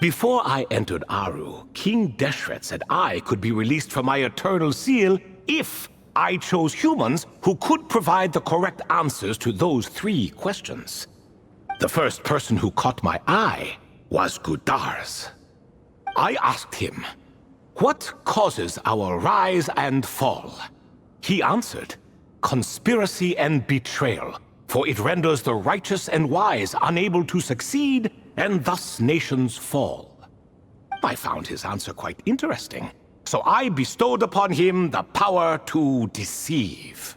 Before I entered Aru, King Deshret said I could be released from my eternal seal if I chose humans who could provide the correct answers to those 3 questions. The first person who caught my eye was Gudar's. I asked him, "What causes our rise and fall?" He answered, "Conspiracy and betrayal, for it renders the righteous and wise unable to succeed, and thus nations fall." I found his answer quite interesting, so I bestowed upon him the power to deceive.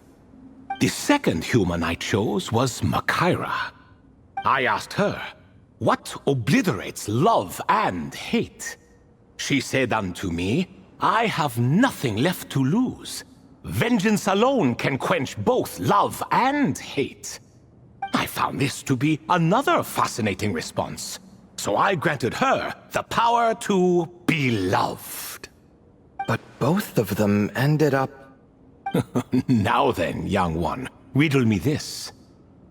The second human I chose was Makaira. I asked her, "What obliterates love and hate?" She said unto me, "I have nothing left to lose. Vengeance alone can quench both love and hate." I found this to be another fascinating response, so I granted her the power to be loved. But both of them ended up... Now then, young one, riddle me this.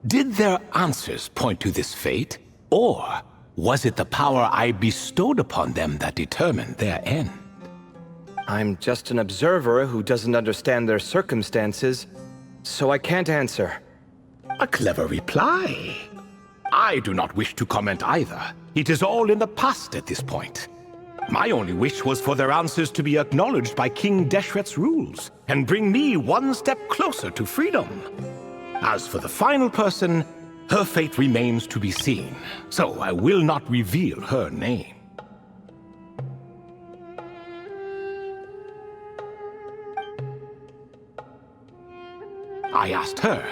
Did their answers point to this fate, or was it the power I bestowed upon them that determined their end? I'm just an observer who doesn't understand their circumstances, so I can't answer. A clever reply. I do not wish to comment either. It is all in the past at this point. My only wish was for their answers to be acknowledged by King Deshret's rules, and bring me one step closer to freedom. As for the final person, her fate remains to be seen, so I will not reveal her name. I asked her,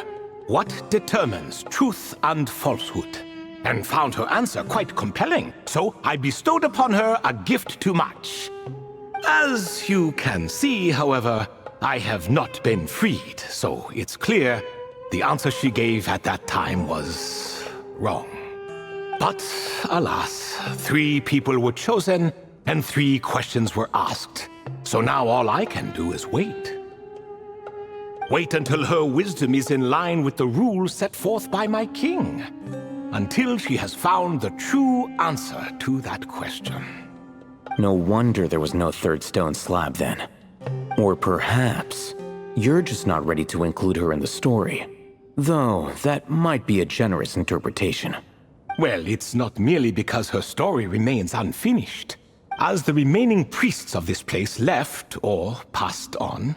"What determines truth and falsehood?" and found her answer quite compelling, so I bestowed upon her a gift to match. As you can see, however, I have not been freed, so it's clear the answer she gave at that time was wrong. But alas, 3 people were chosen and 3 questions were asked, so now all I can do is wait. Wait until her wisdom is in line with the rules set forth by my king. Until she has found the true answer to that question. No wonder there was no 3rd stone slab then. Or perhaps you're just not ready to include her in the story. Though, that might be a generous interpretation. Well, it's not merely because her story remains unfinished. As the remaining priests of this place left, or passed on,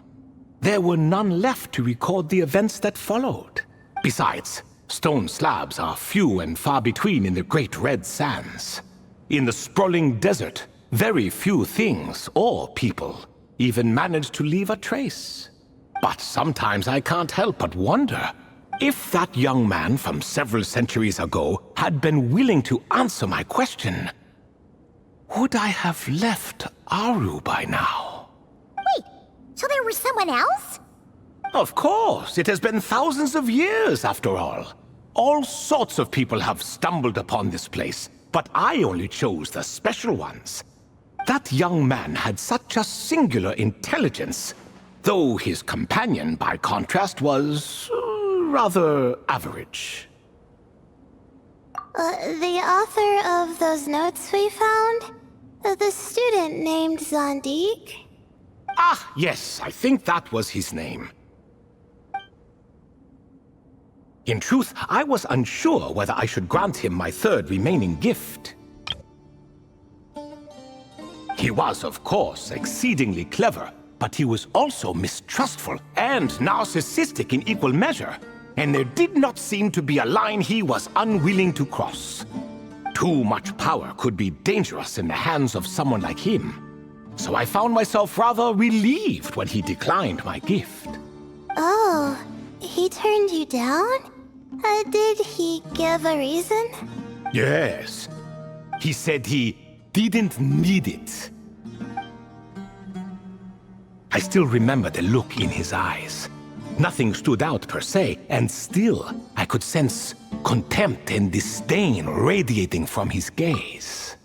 there were none left to record the events that followed. Besides, stone slabs are few and far between in the Great Red Sands. In the sprawling desert, very few things or people even manage to leave a trace. But sometimes I can't help but wonder, if that young man from several centuries ago had been willing to answer my question, would I have left Aru by now? Wait, so there was someone else? Of course, it has been thousands of years after all. All sorts of people have stumbled upon this place, but I only chose the special ones. That young man had such a singular intelligence, though his companion, by contrast, was rather average. The author of those notes we found? The student named Zandik? Ah, yes, I think that was his name. In truth, I was unsure whether I should grant him my 3rd remaining gift. He was, of course, exceedingly clever, but he was also mistrustful and narcissistic in equal measure, and there did not seem to be a line he was unwilling to cross. Too much power could be dangerous in the hands of someone like him, so I found myself rather relieved when he declined my gift. Oh, he turned you down? Did he give a reason? Yes. He said he didn't need it. I still remember the look in his eyes. Nothing stood out per se, and still I could sense contempt and disdain radiating from his gaze.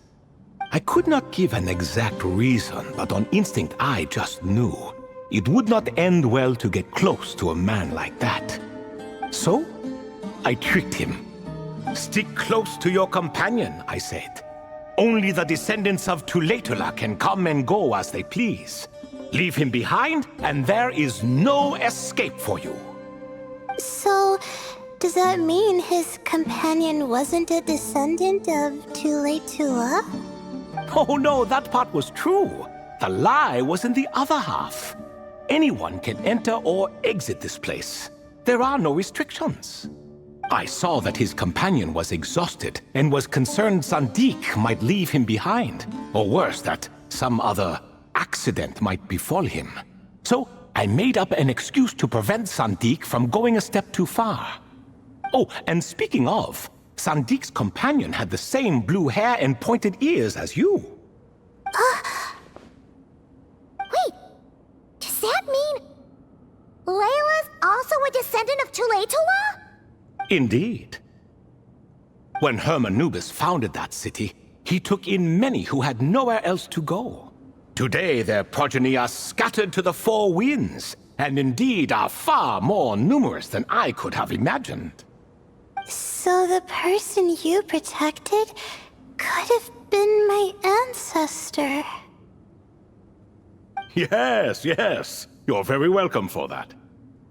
I could not give an exact reason, but on instinct I just knew it would not end well to get close to a man like that. So, I tricked him. "Stick close to your companion," I said. "Only the descendants of Tuletula can come and go as they please. Leave him behind, and there is no escape for you." So, does that mean his companion wasn't a descendant of Tuletula? Oh no, that part was true. The lie was in the other half. Anyone can enter or exit this place. There are no restrictions. I saw that his companion was exhausted and was concerned Zandik might leave him behind, or worse, that some other accident might befall him. So I made up an excuse to prevent Zandik from going a step too far. Oh, and speaking of, Sandik's companion had the same blue hair and pointed ears as you. Wait, does that mean Layla's also a descendant of Tuletula? Indeed. When Hermanubis founded that city, he took in many who had nowhere else to go. Today their progeny are scattered to the four winds, and indeed are far more numerous than I could have imagined. So the person you protected could have been my ancestor. Yes, yes. You're very welcome for that.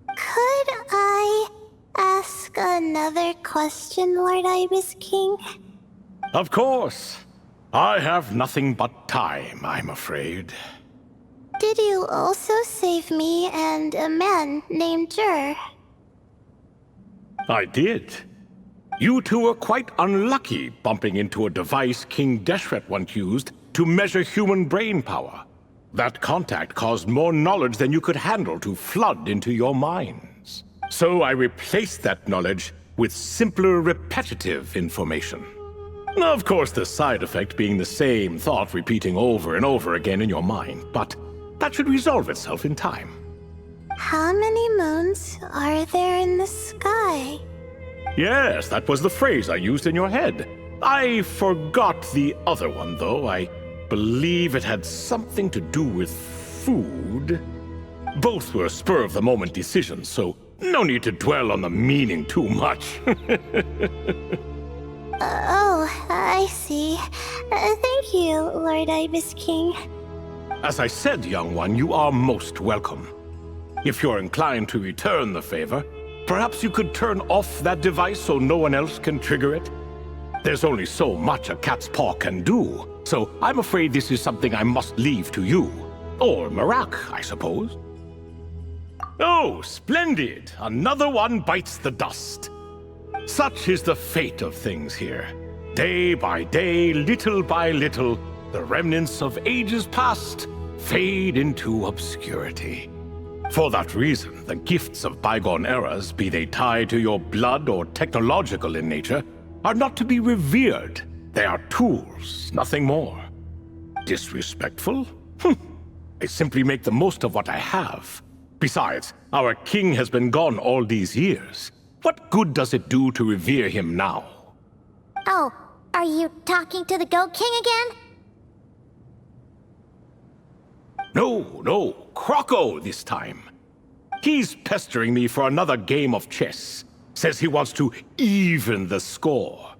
Could I ask another question, Lord Ibis King? Of course. I have nothing but time, I'm afraid. Did you also save me and a man named Jur? I did. You two were quite unlucky bumping into a device King Deshret once used to measure human brain power. That contact caused more knowledge than you could handle to flood into your minds. So I replaced that knowledge with simpler, repetitive information. Of course, the side effect being the same thought repeating over and over again in your mind, but that should resolve itself in time. How many moons are there in the sky? Yes, that was the phrase I used in your head. I forgot the other one, though. I believe it had something to do with food. Both were spur-of-the-moment decisions, so no need to dwell on the meaning too much. Oh, I see. Thank you, Lord Ibis King. As I said, young one, you are most welcome. If you're inclined to return the favor, perhaps you could turn off that device so no one else can trigger it? There's only so much a cat's paw can do, so I'm afraid this is something I must leave to you. Or Marak, I suppose. Oh, splendid! Another one bites the dust. Such is the fate of things here. Day by day, little by little, the remnants of ages past fade into obscurity. For that reason, the gifts of bygone eras, be they tied to your blood or technological in nature, are not to be revered. They are tools, nothing more. Disrespectful? I simply make the most of what I have. Besides, our king has been gone all these years. What good does it do to revere him now? Oh, are you talking to the Goat King again? No, Croco this time. He's pestering me for another game of chess. Says he wants to even the score.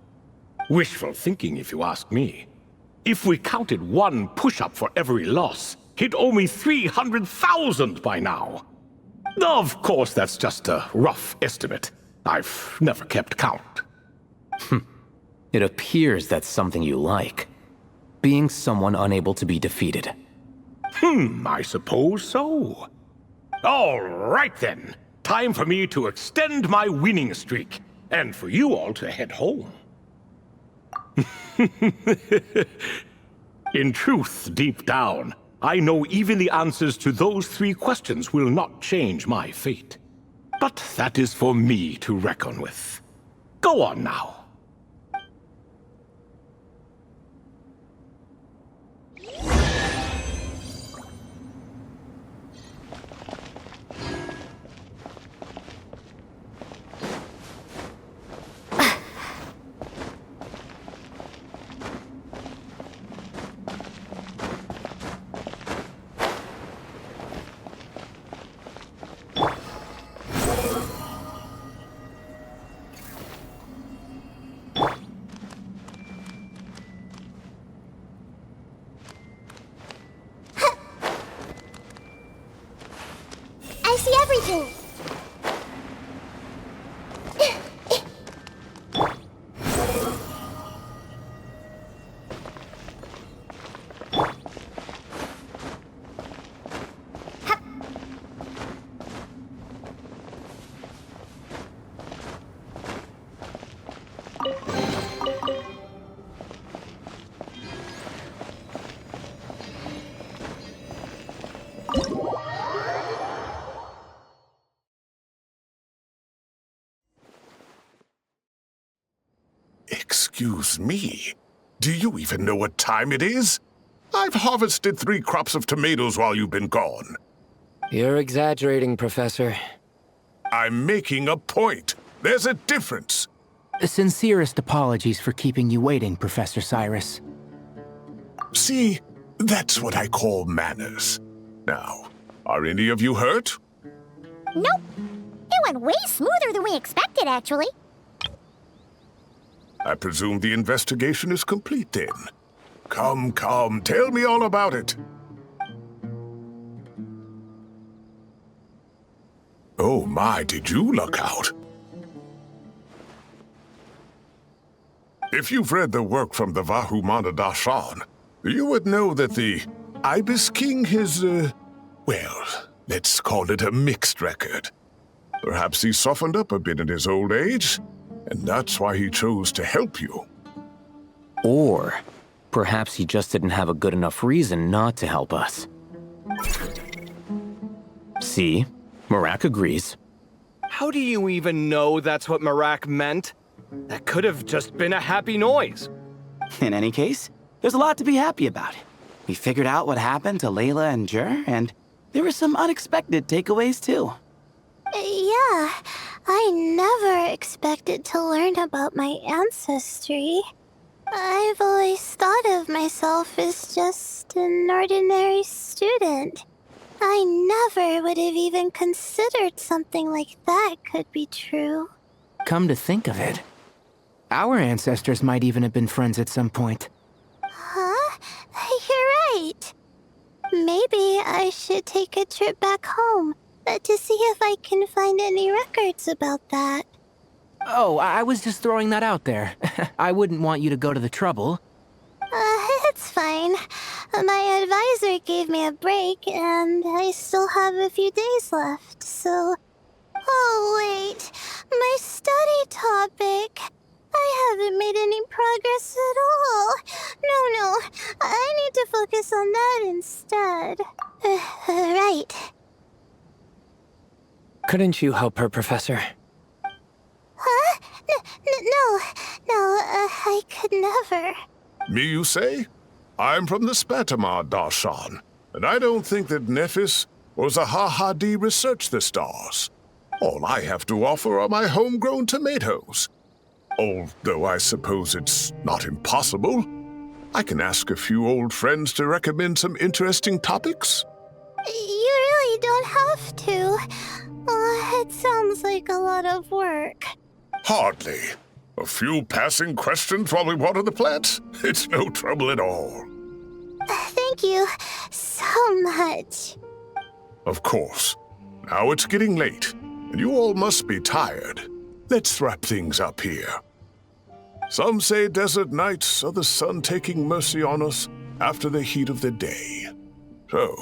Wishful thinking, if you ask me. If we counted one push-up for every loss, he'd owe me 300,000 by now. Of course, that's just a rough estimate. I've never kept count. It appears that's something you like. Being someone unable to be defeated. I suppose so. All right then. Time for me to extend my winning streak, and for you all to head home. In truth, deep down, I know even the answers to those 3 questions will not change my fate. But that is for me to reckon with. Go on now. Greetings! Excuse me, do you even know what time it is? I've harvested 3 crops of tomatoes while you've been gone. You're exaggerating, Professor. I'm making a point. There's a difference. Sincerest apologies for keeping you waiting, Professor Cyrus. See, that's what I call manners. Now, are any of you hurt? Nope. It went way smoother than we expected, actually. I presume the investigation is complete then. Come, tell me all about it. Oh my, did you luck out? If you've read the work from the Vahumana Dashan, you would know that the Ibis King has, well, let's call it a mixed record. Perhaps he softened up a bit in his old age, and that's why he chose to help you. Or perhaps he just didn't have a good enough reason not to help us. See? Marak agrees. How do you even know that's what Marak meant? That could have just been a happy noise. In any case, there's a lot to be happy about. We figured out what happened to Layla and Jer, and there were some unexpected takeaways too. Yeah, I never expected to learn about my ancestry. I've always thought of myself as just an ordinary student. I never would have even considered something like that could be true. Come to think of it, our ancestors might even have been friends at some point. Huh? You're right. Maybe I should take a trip back home to see if I can find any records about that. Oh, I was just throwing that out there. I wouldn't want you to go to the trouble. It's fine. My advisor gave me a break, and I still have a few days left, so... Oh, wait. My study topic. I haven't made any progress at all. No. I need to focus on that instead. Right. Couldn't you help her, Professor? Huh? No, I could never. Me, you say? I'm from the Spatamar Darshan, and I don't think that Nephis or Zahahadi researched the stars. All I have to offer are my homegrown tomatoes. Although I suppose it's not impossible. I can ask a few old friends to recommend some interesting topics. You really don't have to. It sounds like a lot of work. Hardly. A few passing questions while we water the plants? It's no trouble at all. Thank you so much. Of course. Now it's getting late, and you all must be tired. Let's wrap things up here. Some say desert nights are the sun taking mercy on us after the heat of the day. So,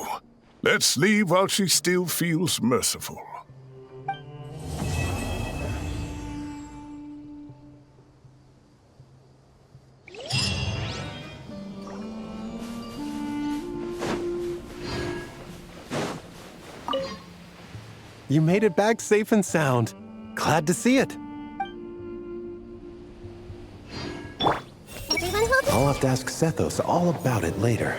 let's leave while she still feels merciful. You made it back safe and sound. Glad to see it. Everyone will be... I'll have to ask Sethos all about it later.